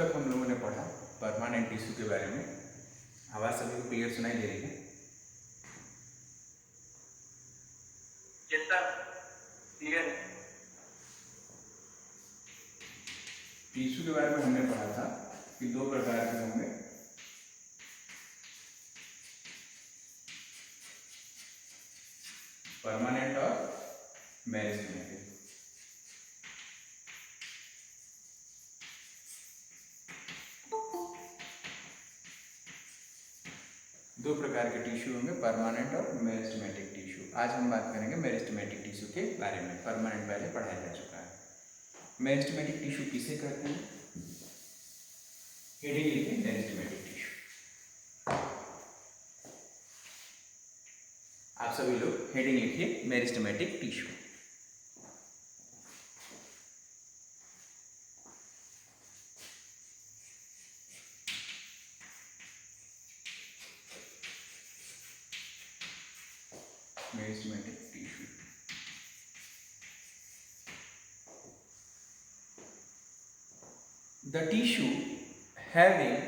तक हम लोगों ने पढ़ा परमानेंट टिश्यू के बारे में। आवाज सभी को क्लियर सुनाई दे रही है? क्लियर है? टिश्यू के बारे में हमने पढ़ा था कि दो प्रकार के होंगे, परमानेंट और मेरिस्टेमेटिक। दो प्रकार के टिश्यू होंगे, परमानेंट और मेरिस्टेमेटिक टिश्यू। आज हम बात करेंगे मेरिस्टेमेटिक टिश्यू के बारे में। परमानेंट पहले पढ़ाया जा चुका है। मेरिस्टेमेटिक टिश्यू किसे कहते हैं? हेडिंग लिखिए, मेरिस्टेमेटिक टिश्यू। आप सभी लोग हेडिंग लिखिए, meristematic tissue. Meristematic tissue. The tissue having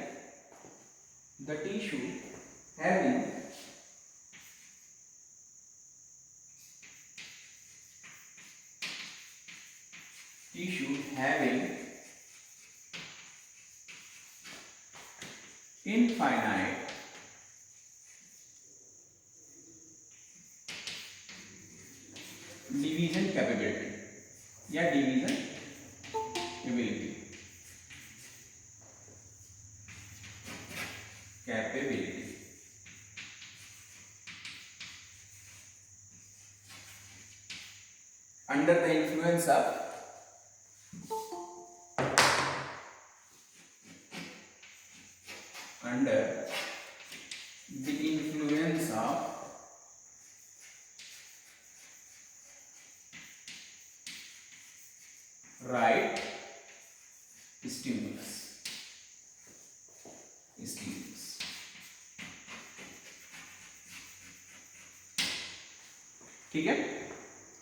tissue having infinite division capability या division ability under the influence of right stimulus। ठीक है,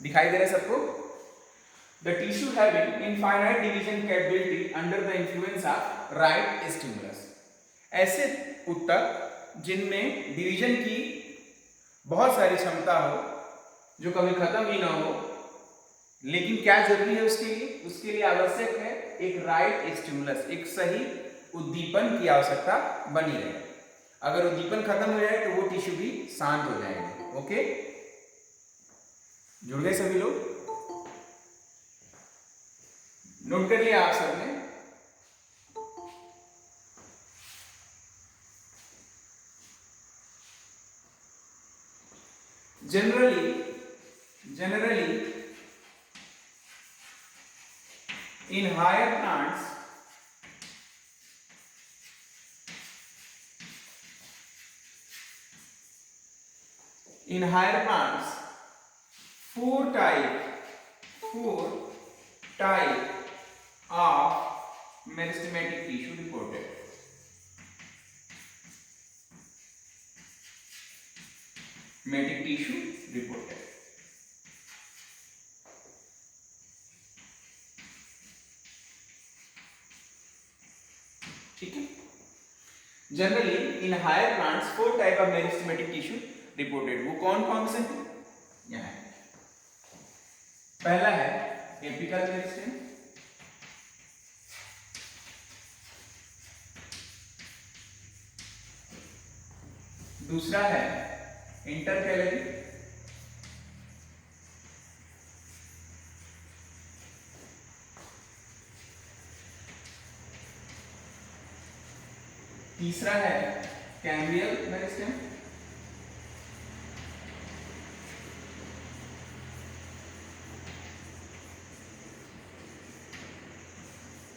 दिखाई दे रहा है सबको? The tissue having infinite division capability under the influence of right stimulus। ऐसे ऊतक जिनमें डिवीजन की बहुत सारी क्षमता हो, जो कभी खत्म ही ना हो, लेकिन क्या जरूरी है उसके लिए? उसके लिए आवश्यक है एक राइट स्टिमुलस, एक सही उद्दीपन की आवश्यकता बनी रहे। अगर उद्दीपन खत्म हो जाए तो वो टिश्यू भी शांत हो जाएगा। ओके, जुड़ गए सभी लोग? नोट कर लिया आप सबने? Generally in higher plants four type of meristematic tissue reported। मेटिक टिश्यू रिपोर्टेड। ठीक है, generally in higher plants 4 type of meristematic tissue reported. वो कौन कौन से हैं? यहाँ है। पहला है एपिकल मेरिस्टेम, दूसरा है इंटरकैलरी, तीसरा है कैम्बियल मेरिस्टेम,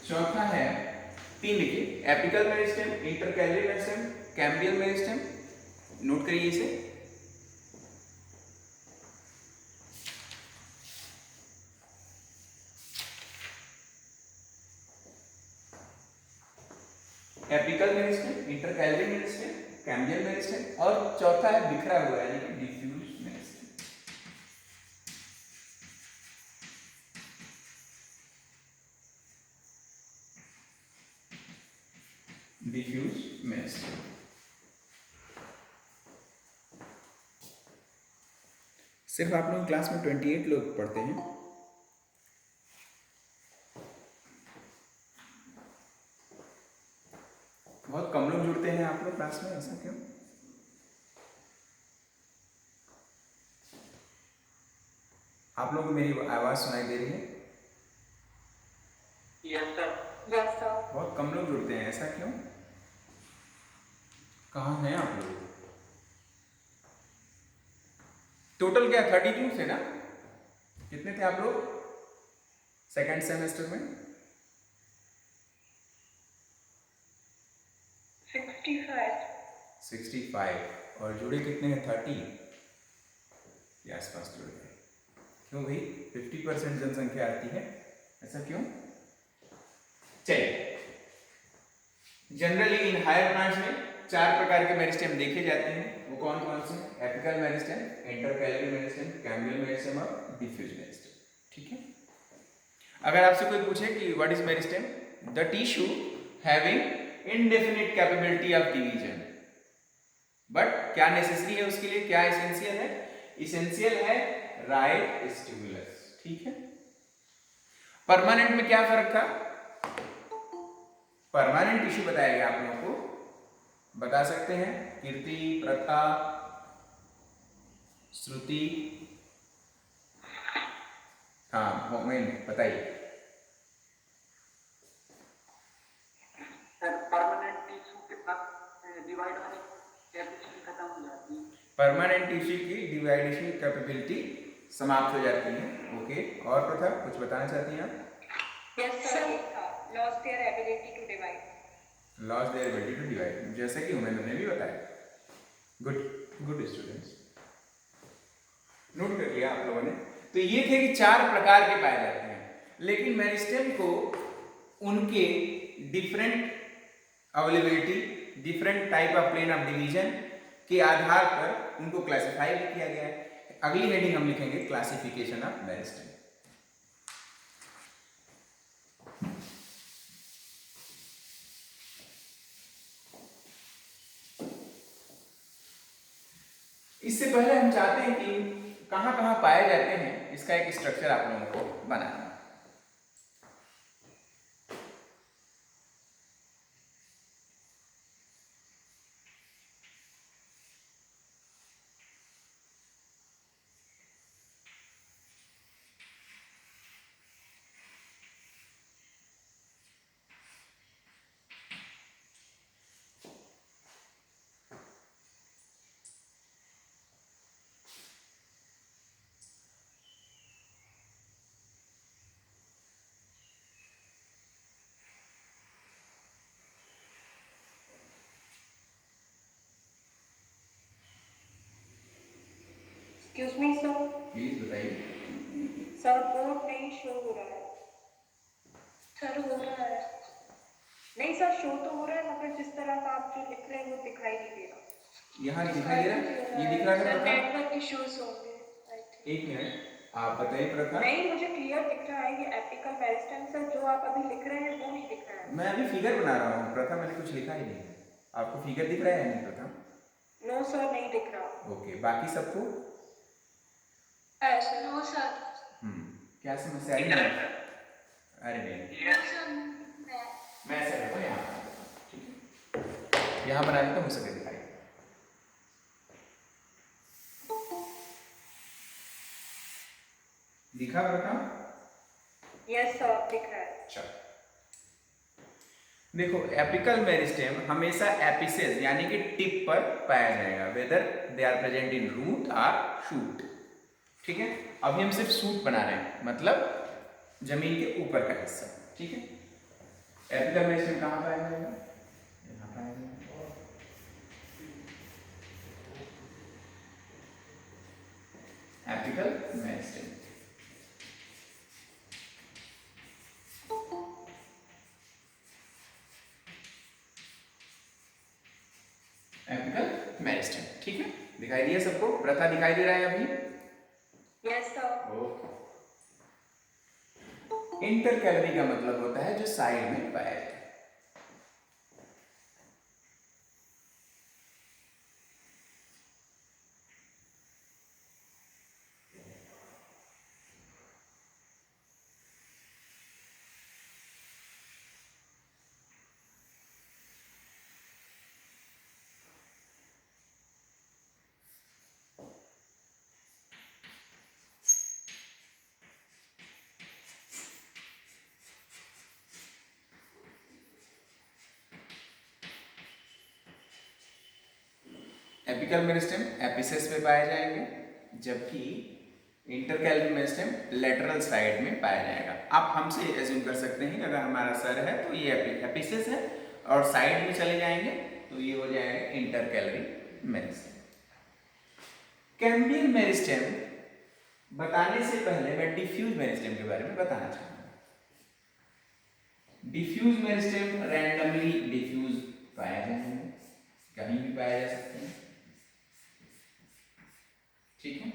चौथा है, तीन लिखिए, apical meristem, intercalary meristem, cambial meristem. Note करिए इसे। Apical meristem, intercalary meristem, cambial meristem, और चौथा है बिखरा हुआ यानी कि डिफ्यूज मेरिस्टेम। Diffuse meristem. सिर्फ आप लोग क्लास में 28 लोग पढ़ते हैं। बहुत कम लोग जुड़ते हैं आप लोग क्लास में, ऐसा क्यों? आप लोगों को मेरी आवाज सुनाई दे रही है? Yes sir. Yes sir. बहुत कम लोग जुड़ते हैं, ऐसा क्यों? कहाँ हैं आप लोग? टोटल क्या 32 थे ना? कितने थे आप लोग सेकेंड सेमेस्टर में? 65 और जुड़े कितने हैं? 30 के आसपास जुड़ गए। क्यों भाई? 50% जनसंख्या आती है, ऐसा क्यों? चलिए, जनरली इन हायर प्लांट्स में 4 प्रकार के मेरिस्टेम देखे जाते हैं। वो कौन कौन से? Apical meristem, intercalary meristem, cambial meristem और डिफ्यूज मेरिस्टेम। ठीक है। अगर आपसे कोई पूछे कि what is meristem, the tissue having indefinite capability of division, but क्या नेसेसरी है उसके लिए, क्या एसेंशियल है? एसेंशियल है राइट स्टिमुलस। ठीक है। परमानेंट में क्या फर्क था? परमानेंट टिश्यू बताया गया आप लोगों को, बता सकते हैं? कीर्ति, प्रथा, श्रुति, हाँ मोमेन, बताइए। सर परमानेंट टिश्यू के पास डिवाइड होने की कैपेसिटी खत्म हो जाती है। परमानेंट टिश्यू की डिवाइडेशन कैपेबिलिटी समाप्त हो जाती है। ओके, और प्रथा कुछ बताना चाहती हैं आप? Yes, sir. Lost their ability to divide. Loss their ability to divide, जैसे कि उमेंद्र ने भी बताया। गुड गुड स्टूडेंट्स, नोट कर लिया आप लोगों ने। तो ये थे कि 4 प्रकार के पाए जाते हैं, लेकिन मेरिस्टेम को उनके different availability, different type of plane of division के आधार पर उनको क्लासिफाई भी किया गया है। अगली हेडिंग हम लिखेंगे क्लासिफिकेशन ऑफ मेरिस्टेम। इससे पहले हम चाहते हैं कि कहां कहां पाए जाते हैं, इसका एक स्ट्रक्चर आप लोगों को बनाना है। Excuse me, sir. प्लीज बताइए। सर बोर्ड नहीं शो हो रहा है। सर हो रहा है। नहीं सर, शो तो हो रहा है मगर जिस तरह का आप जो लिख रहे हैं वो दिखाई नहीं दे रहा। यहाँ दिखाई दे रहा है, ये दिख रहा है सर प्रथा? नेटवर्क इश्यूज होंगे आई थिंक। एक मिनट, आप बताइए प्रथा। नहीं, मुझे क्लियर दिख रहा है ये एपिकल मेरिस्टेम। सर जो आप अभी लिख रहे हैं वो नहीं दिख रहा है। मैं अभी फिगर बना रहा हूँ प्रथा, मैंने कुछ लिखा ही नहीं। आपको फिगर दिख रहा है नहीं प्रथा? नो सर, नहीं दिख रहा। ओके, बाकी सबको? ऐसे नो सर। क्या समस्या आई? अरे नहीं, नो सर मैं ऐसा करता हूँ, यहाँ ठीक है, यहाँ बना देता हूँ, हो सके दिखाई। दिखा प्रथा? यस सर, दिख रहा है। चलो देखो, एपिकल मेरिस्टेम हमेशा एपिसेस यानी कि टिप पर पाया जाएगा, whether they are present in root और शूट। ठीक है, अभी हम सिर्फ शूट बना रहे हैं, मतलब जमीन के ऊपर का हिस्सा। ठीक है, एपिकल मेरिस्टेम कहाँ पाया जाएगा? यहाँ पाया जाएगा। Apical meristem apical meristem. ठीक है, दिखाई दिया सबको? प्रथा दिखाई दे रहा है अभी? Yes sir. ओके। इंटरकैलरी का मतलब होता है जो साइड में पाया जाए। एपिकल मेरिस्टेम एपिसेस पे पाए जाएंगे, जबकि इंटरकैलरी मेरिस्टेम लेटरल साइड में पाया जाएगा। आप हमसे एज्यूम कर सकते हैं कि अगर हमारा सर है तो ये एपिसेस है और साइड में चले जाएंगे तो ये हो जाएगा इंटरकैलरी मेरिस्टेम। कैम्बियम मेरिस्टेम बताने से पहले मैं डिफ्यूज मेरिस्टेम के बारे में बताना चाहूंगा। डिफ्यूज मेरिस्टेम रैंडमली डिफ्यूज पाया जाएंगे, कहीं भी पाया जा सकते हैं, ठीक है।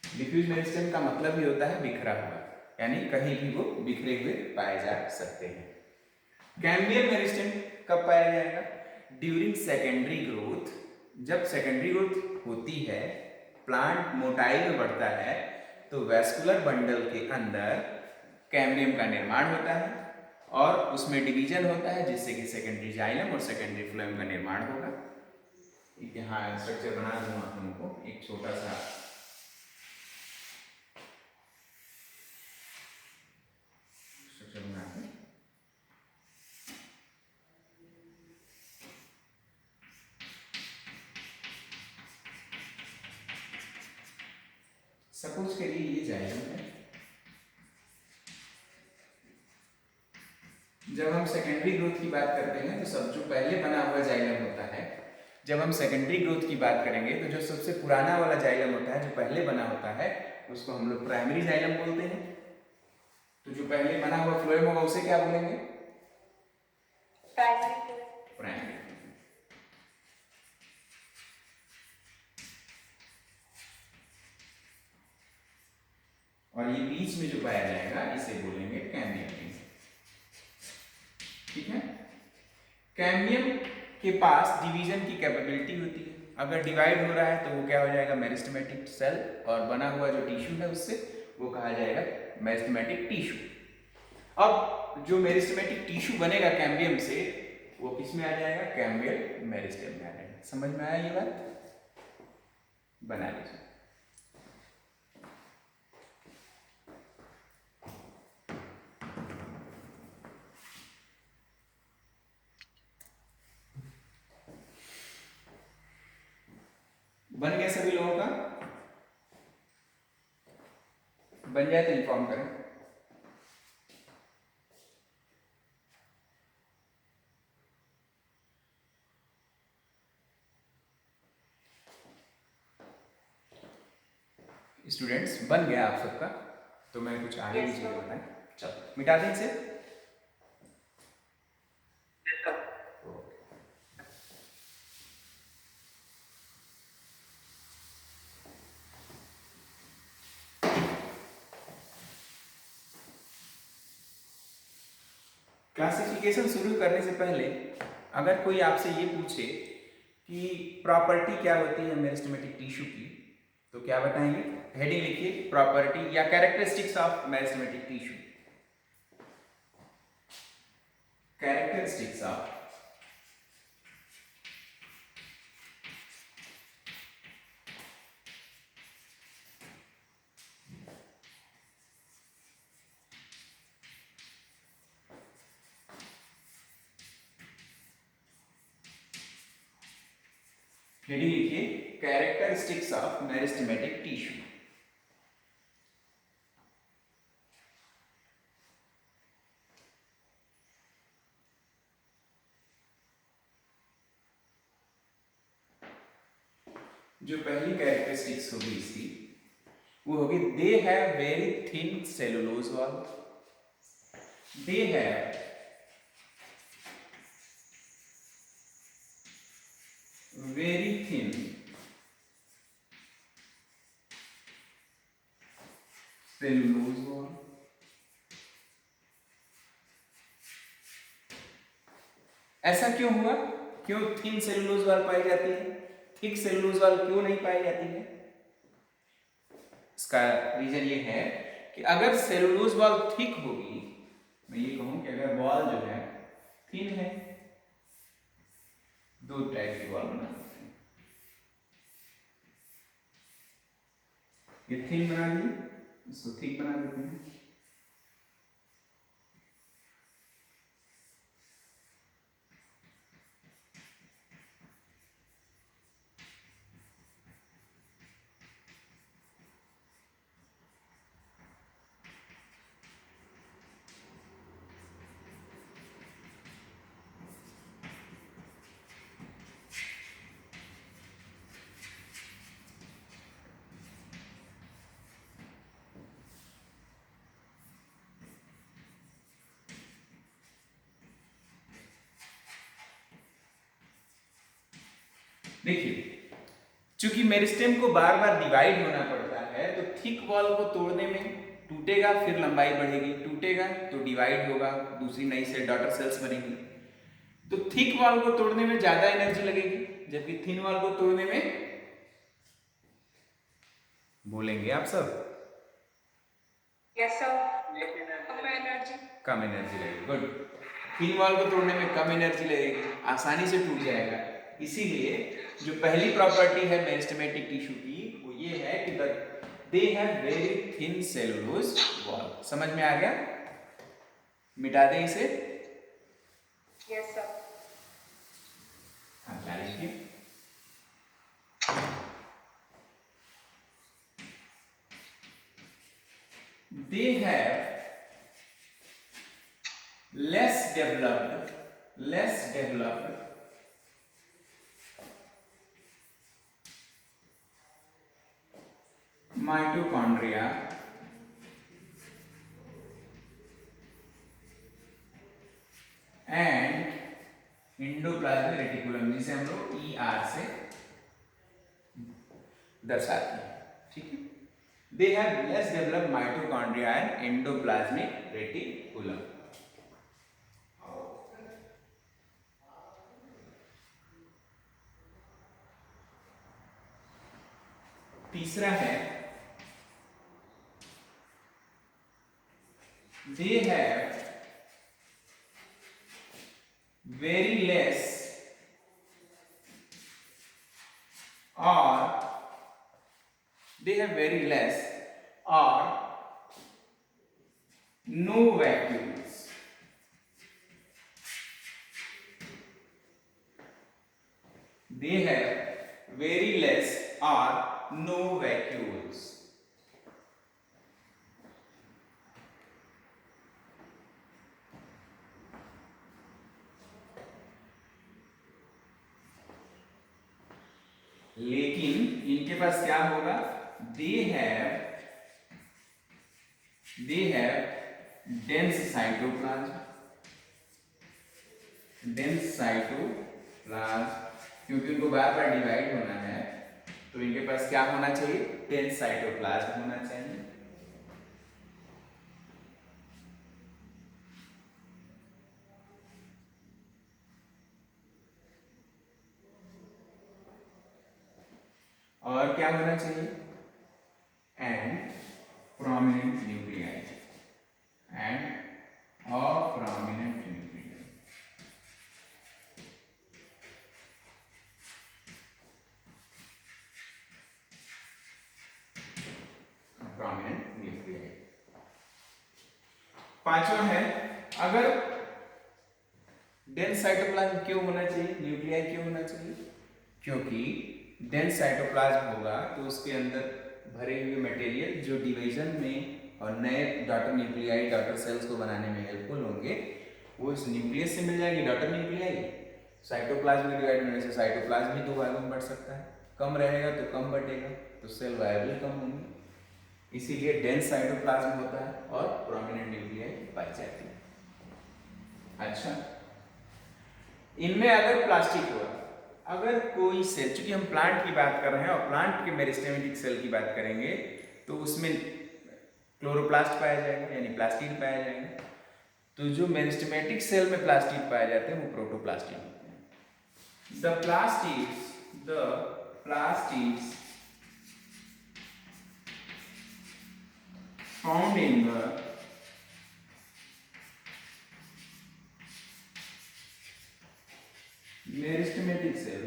डिफ्यूज मेरिस्टेम का मतलब ही होता है बिखरा हुआ, यानी कहीं भी वो बिखरे हुए पाए जा सकते हैं। कैम्बियम मेरिस्टेम कब पाया जाएगा? During secondary growth. जब सेकेंडरी ग्रोथ होती है, प्लांट मोटाई में बढ़ता है, तो वेस्कुलर बंडल के अंदर कैम्बियम का निर्माण होता है और उसमें डिवीजन होता है, जिससे कि सेकेंडरी जाइलम और सेकेंडरी फ्लोएम का निर्माण होगा। यहाँ स्ट्रक्चर बना दूँ आप लोगों को एक छोटा सा स्ट्रक्चर बना के। सपोज करिए ये जाइलम है। जब हम सेकेंडरी ग्रोथ की बात करते हैं तो सब जो पहले बना हुआ जाइलम होता है, जब हम सेकेंडरी ग्रोथ की बात करेंगे तो जो सबसे पुराना वाला जाइलम होता है, जो पहले बना होता है, उसको हम लोग प्राइमरी जाइलम बोलते हैं। तो जो पहले बना हुआ फ्लोएम होगा उसे क्या बोलेंगे? प्राइमरी। और ये बीच में जो पाया जाएगा इसे बोलेंगे कैम्बियम। ठीक है। कैम्बियम के पास डिवीजन की कैपेबिलिटी होती है। अगर डिवाइड हो रहा है तो वो क्या हो जाएगा? मेरिस्टेमेटिक सेल, और बना हुआ जो टिश्यू है उससे वो कहा जाएगा मेरिस्टेमेटिक टिश्यू। अब जो मेरिस्टेमेटिक टिश्यू बनेगा कैम्बियम से, वो किस में आ जाएगा? कैम्बियल मेरिस्टेम में आ जाएगा। समझ में आया ये बात? बना लीजिए। बन गया सभी लोगों का? बन जाए तो इन्फॉर्म करें। स्टूडेंट्स बन गया आप सबका? तो मैं कुछ आगे की चीजें बताएं। चलो मिटा दें इसे। क्लासिफिकेशन शुरू करने से पहले अगर कोई आपसे ये पूछे कि प्रॉपर्टी क्या होती है मेरिस्टेमेटिक टिश्यू की, तो क्या बताएंगे? हेडिंग लिखिए, प्रॉपर्टी या characteristics of meristematic tissue. Characteristics of heading लिखिए, कैरेक्टरिस्टिक्स ऑफ मेरिस्टेमेटिक टिश्यू। जो पहली कैरेक्टरिस्टिक्स होगी इसकी, वो होगी they have very thin cellulose wall. They have very thin cellulose wall. ऐसा क्यों हुआ? क्यों थिन सेलुलोज वॉल पाई जाती है, थिक सेलुलोज वॉल क्यों नहीं पाई जाती है? इसका रीजन ये है कि अगर सेलुलोज वॉल थिक होगी, मैं ये कहूं कि अगर वॉल जो है थिन है, दो टाइप की वॉल बना सकते हैं। ये थिन बना दिए, इसको थिक बना देते हैं। देखिए, चूंकि मेरिस्टेम को बार बार डिवाइड होना पड़ता है, तो थिक वॉल को तोड़ने में टूटेगा, फिर लंबाई बढ़ेगी, टूटेगा तो डिवाइड होगा, दूसरी नई सेल डॉटर सेल्स बनेंगी। तो थिक वॉल को तोड़ने में ज्यादा एनर्जी लगेगी, जबकि थिन वॉल को तोड़ने में, बोलेंगे आप सब, यस सर। कम एनर्जी। कम एनर्जी लगेगी। गुड। थिन वॉल को तोड़ने में कम एनर्जी लगेगी, आसानी से टूट जाएगा। इसीलिए जो पहली प्रॉपर्टी है मेरिस्टेमेटिक टिश्यू की, वो ये है कि they have very thin cellulose wall. समझ में आ गया? मिटा दें इसे। Yes sir. हाँ, क्या लिखिए? They have less developed mitochondria and endoplasmic reticulum, जिसे हम लोग ER से दर्शाते हैं। ठीक है? They have less developed mitochondria and endoplasmic reticulum. तीसरा है they have very less or no vacuoles. They have very less or no vacuoles. लेकिन इनके पास क्या होगा? They have dense cytoplasm, क्योंकि उनको बार बार डिवाइड होना है, तो इनके पास क्या होना चाहिए? डेंस साइटोप्लाज्म होना चाहिए। और क्या होना चाहिए? And prominent nuclei and or prominent nuclei. Prominent nuclei. पांचवा है, अगर डेंस साइटोप्लाज्म क्यों होना चाहिए, न्यूक्लियाई क्यों होना चाहिए? क्योंकि डेंस साइटोप्लाज्म होगा तो उसके अंदर भरे हुए मटेरियल जो डिवीजन में और नए डॉटर न्यूक्लियाई, डॉटर सेल्स को बनाने में हेल्पफुल होंगे, वो इस न्यूक्लियस से मिल जाएगी, डॉटर न्यूक्लियाई। साइटोप्लाज्म में डिवाइड होने से साइटोप्लाज्म भी 2 भागों में बढ़ सकता है, कम रहेगा तो कम बढ़ेगा, तो सेल वायबल कम होंगे। इसीलिए डेंस साइटोप्लाज्म होता है और प्रोमिनेंट न्यूक्लियाई पाई जाती है। अच्छा, इनमें अगर प्लास्टिक हुआ, अगर कोई सेल, चूंकि हम प्लांट की बात कर रहे हैं और प्लांट के मेरिस्टेमेटिक सेल की बात करेंगे, तो उसमें क्लोरोप्लास्ट पाया जाएगा, यानी प्लास्टिड पाया जाएगा। तो जो मेरिस्टेमेटिक सेल में प्लास्टिड पाए जाते हैं वो प्रोटोप्लास्टिड होते हैं। The plastids found in the meristematic cell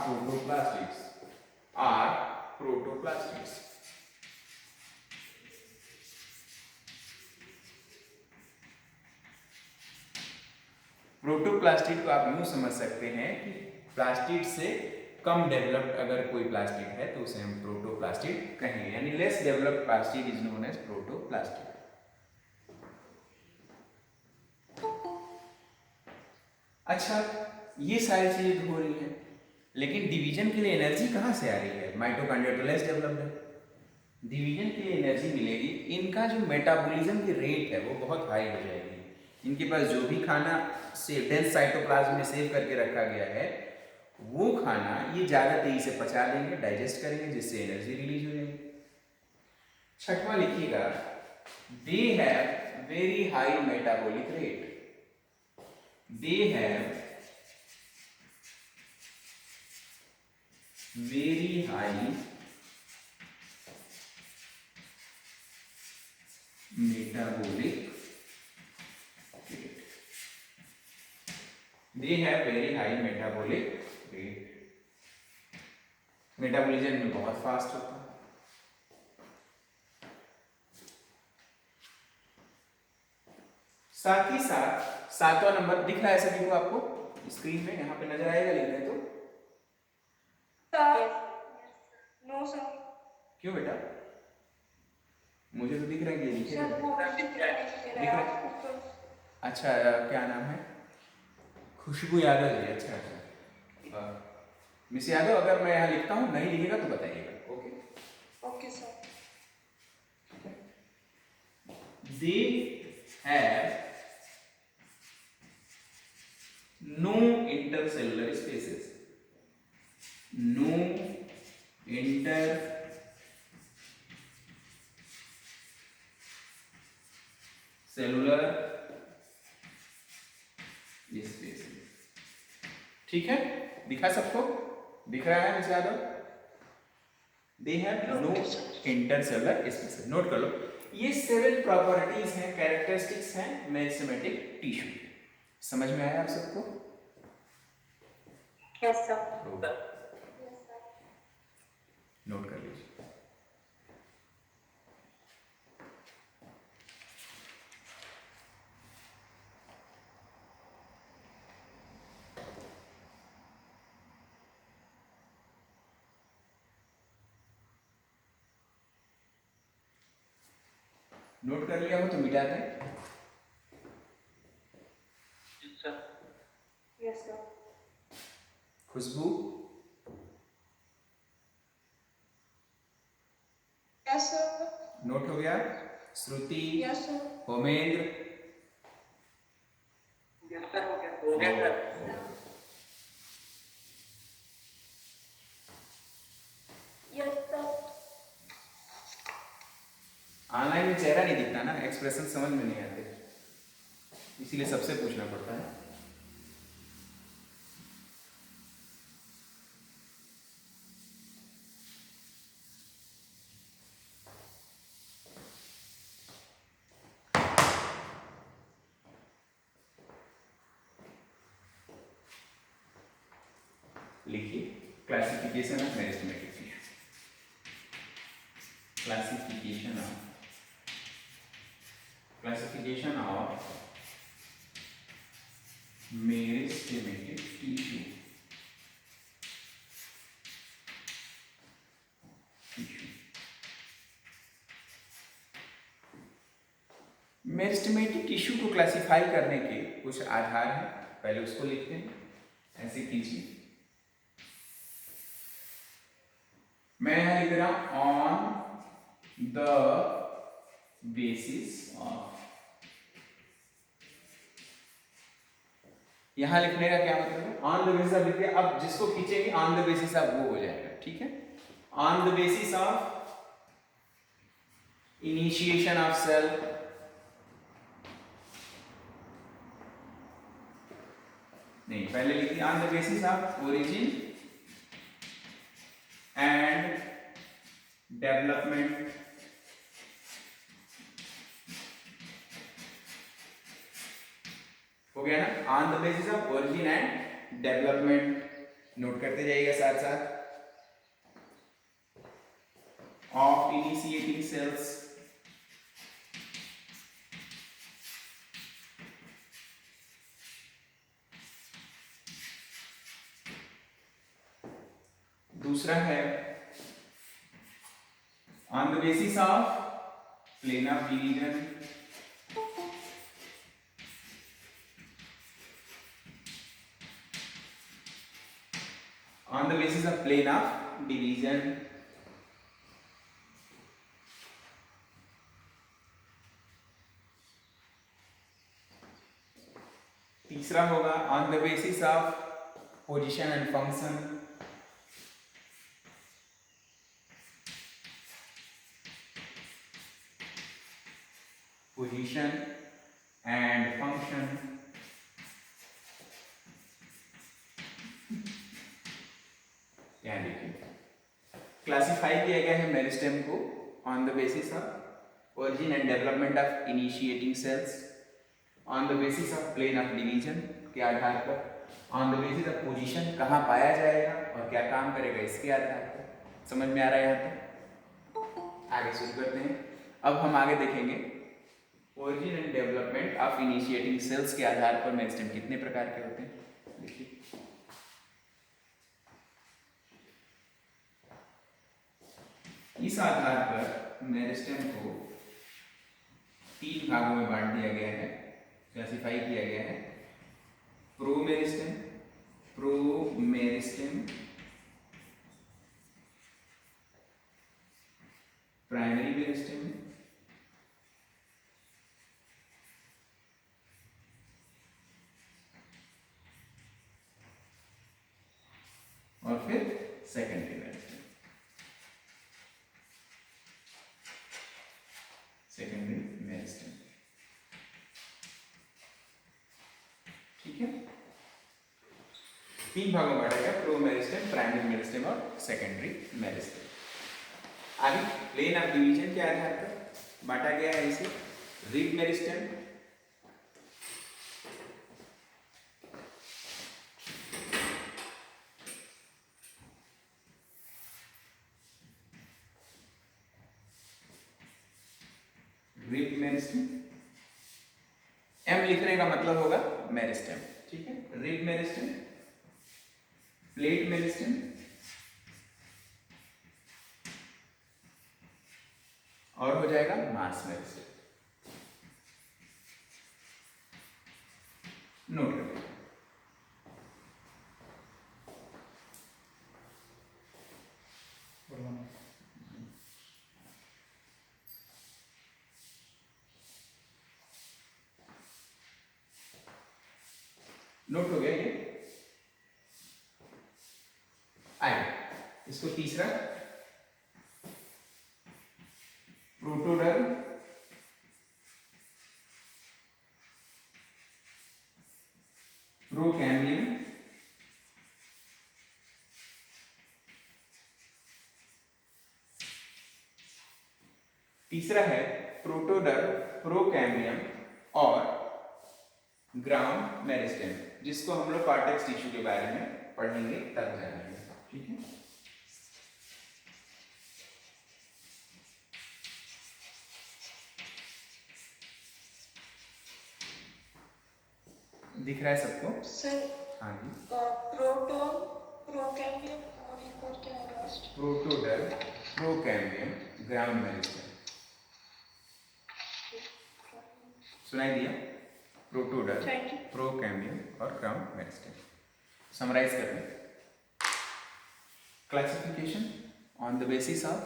protoplastids. Are protoplastids. प्रोटोप्लास्टिड को आप यूं समझ सकते हैं कि प्लास्टिड से कम डेवलप्ड अगर कोई प्लास्टिड है तो उसे हम प्रोटोप्लास्टिड कहेंगे, यानी less developed plastid is known as protoplastid. अच्छा, ये सारी चीजें तो हो रही हैं, लेकिन डिवीजन के लिए एनर्जी कहाँ से आ रही है? माइटोकॉन्ड्रिया तो लेस डेवलप्ड है, डिवीजन के लिए एनर्जी मिलेगी, इनका जो मेटाबॉलिज्म की रेट है वो बहुत हाई हो जाएगी। इनके पास जो भी खाना से डेंस साइटोप्लाज्म में सेव करके रखा गया है वो खाना ये ज़्यादा तेजी से पचा लेंगे, डाइजेस्ट करेंगे, जिससे एनर्जी रिलीज हो जाएगी। छठवां लिखिएगा, they have very high metabolic rate. They have very high metabolic rate. They have very high metabolic rate. Metabolism में बहुत फास्ट होता है। साथ ही साथ सातवां नंबर दिख रहा है सभी को, आपको स्क्रीन में यहाँ पे नजर आएगा, लिख रहे तो सर नो सर। क्यों बेटा? मुझे तो दिख रहा है कि लिखे सर वो दिख रहा है। आपको अच्छा, क्या नाम है? खुशबू यादव जी। अच्छा अच्छा, मिस यादव, अगर मैं यहाँ लिखता हूँ नहीं लिखेगा तो बताइएगा। Okay okay sir. They have no intercellular spaces. No intercellular space. ठीक है, दिखा सबको? दिख रहा है Miss Yadav? They have no intercellular space. Note कर लो, ये 7 प्रॉपर्टीज हैं, कैरेक्टरिस्टिक्स हैं मेरिस्टेमेटिक टिश्यू। समझ में आया आप सबको? Yes sir. नोट कर लीजिए। नोट कर लिया हो तो मिटा दें। Yes sir. Khushboo, yes sir. Note हो गया? Shruti, yes sir. Homendra, yes sir, हो गया सर। Yes sir. ऑनलाइन में चेहरा नहीं दिखता ना, एक्सप्रेशन समझ में नहीं आते, इसीलिए सबसे पूछना पड़ता है। लिखिए, classification of meristematic tissue. Classification of meristematic tissue. Meristematic tissue को क्लासिफाई करने के कुछ आधार हैं, पहले उसको लिखते हैं। ऐसे कीजिए, मैं यहां लिख रहा हूं ऑन द बेसिस ऑफ। यहां लिखने का क्या मतलब है? ऑन द बेसिस ऑफ लिख दिया, अब जिसको खींचेंगे ऑन द बेसिस ऑफ वो हो जाएगा। ठीक है, on the basis of initiation of cell, नहीं पहले लिख दिया on the basis of origin and development हो गया ना, on the basis of origin and development. Note करते जाइएगा साथ साथ। ऑफ इनिशिएटिंग सेल्स, दूसरा है on the basis of plane of division, on the basis of plane of division, तीसरा होगा on the basis of position and function, position and function, यहाँ देखिए क्लासिफाई किया गया है मेरिस्टेम को on the basis of origin and development of initiating cells, on the basis of plane of division के आधार पर, on the basis of position कहाँ पाया जाएगा और क्या काम करेगा इसके आधार पर। समझ में आ रहा है यहाँ तक? आगे शुरू करते हैं। अब हम आगे देखेंगे origin and development of initiating cells के आधार पर मेरिस्टेम कितने प्रकार के होते हैं। देखिए इस आधार पर मेरिस्टेम को 3 भागों में बांट दिया गया है, क्लासिफाई किया गया है। प्रोमेरिस्टेम, प्राइमरी मेरिस्टेम और फिर सेकेंडरी मेरिस्टेम। सेकेंडरी मेरिस्टेम, ठीक है। 3 भागों में बांटा गया, प्रो मेरिस्टेम, प्राइमरी मेरिस्टेम और सेकेंडरी मेरिस्टेम। आगे प्लेन ऑफ डिवीजन के आधार पर बांटा गया है इसे rib meristem, rib meristem, M लिखने का मतलब होगा मेरिस्टेम, ठीक है। रिब मेरिस्टेम, प्लेट मेरिस्टेम और हो जाएगा मास मेरिस्टेम। नोट करिए नोट हो गया ये। आइए इसको तीसरा प्रोटोडर्म, प्रोकैम्बियम, तीसरा है प्रोटोडर्म, प्रोकैम्बियम और ग्राउंड मेरिस्टेम, जिसको हम लोग कॉर्टेक्स टिश्यू के बारे में पढ़ेंगे तब जानेंगे, ठीक है। दिख रहा है सबको? सर हाँ जी। प्रोटोन, प्रोकैम्बियम और एक और क्या है last? Protoderm, procambium, ground meristem. सुनाई दिया? प्रोटोडर्म, प्रोकैम्बियम और ग्राउंड मेरिस्टेम। समराइज कर लें। Classification on the basis of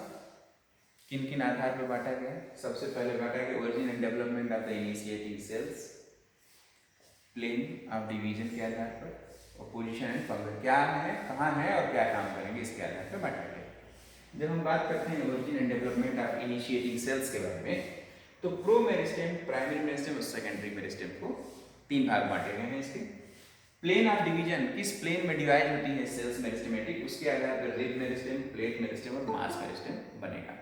kin किन आधार पर बांटा गया है। सबसे पहले बांटा गया origin and development of the initiating cells, plane of division के आधार पर, और पोजीशन एंड फंक्शन क्या है, कहाँ है और क्या काम करेंगे इसके आधार पर बांटा गया। जब हम बात करते हैं origin and development of initiating cells के बारे में, तो प्रो मेरिस्टेम, प्राइमरी मेरिस्टेम और सेकेंडरी मेरिस्टेम को 3 भाग बांटे गए हैं इसके। प्लेन ऑफ डिवीजन किस प्लेन में डिवाइड होती है सेल्स मेरिस्टेमेटिक, उसके आधार पर रिब मेरिस्टेम, प्लेट मेरिस्टेम और मास मेरिस्टेम बनेगा।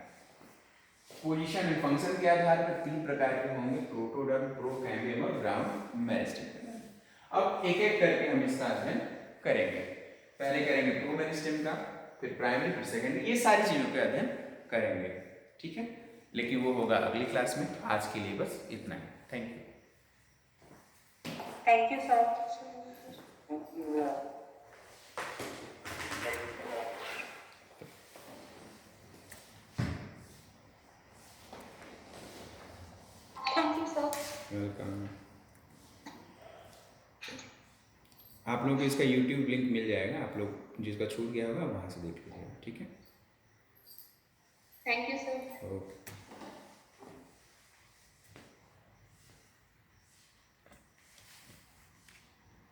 पोजीशन एंड फंक्शन के आधार पर 3 प्रकार के होंगे, प्रोटोडर्म, प्रोकैम्बियम और ग्राउंड मेरिस्टेम। अब एक एक करके हम इसका अध्ययन करेंगे। पहले करेंगे प्रो मेरिस्टेम का, फिर प्राइमरी, फिर सेकेंडरी, ये सारी चीज़ों का अध्ययन करेंगे, ठीक है। लेकिन वो होगा अगली क्लास में। आज के लिए बस इतना ही। Thank you. Thank you sir. Thank you sir. Welcome. आप लोगों को इसका यूट्यूब लिंक मिल जाएगा, आप लोग जिसका छूट गया होगा वहाँ से देख लीजिएगा, ठीक है। Thank you sir. ओके।